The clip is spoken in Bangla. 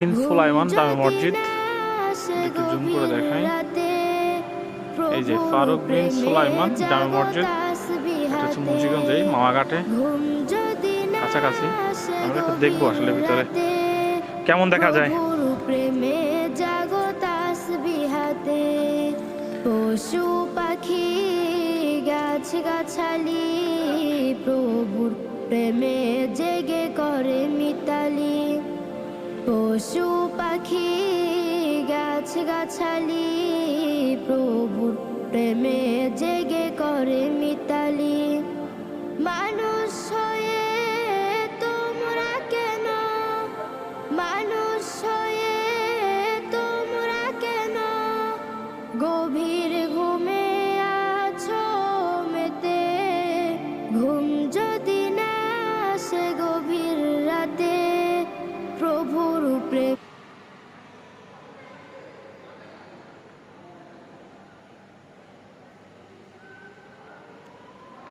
সুলাইমান জামে মসজিদ একটু জুম করে দেখাই। এই যে ফারুক বিন সুলাইমান জামে মসজিদ, এটা হচ্ছে মুন্সিগঞ্জে মামাঘাটে কাছাকাছি। আমরা একটু দেখবো আসলে ভিতরে কেমন দেখা যায়। প্রেমে জাগতাস বিহাতে পশু পাখি গাছ গাছালি প্রভুর প্রেমে জেগে করে মিতালি। পশু পাখি গাছ গাছালি প্রভুর প্রেমে জেগে করে মিতালি।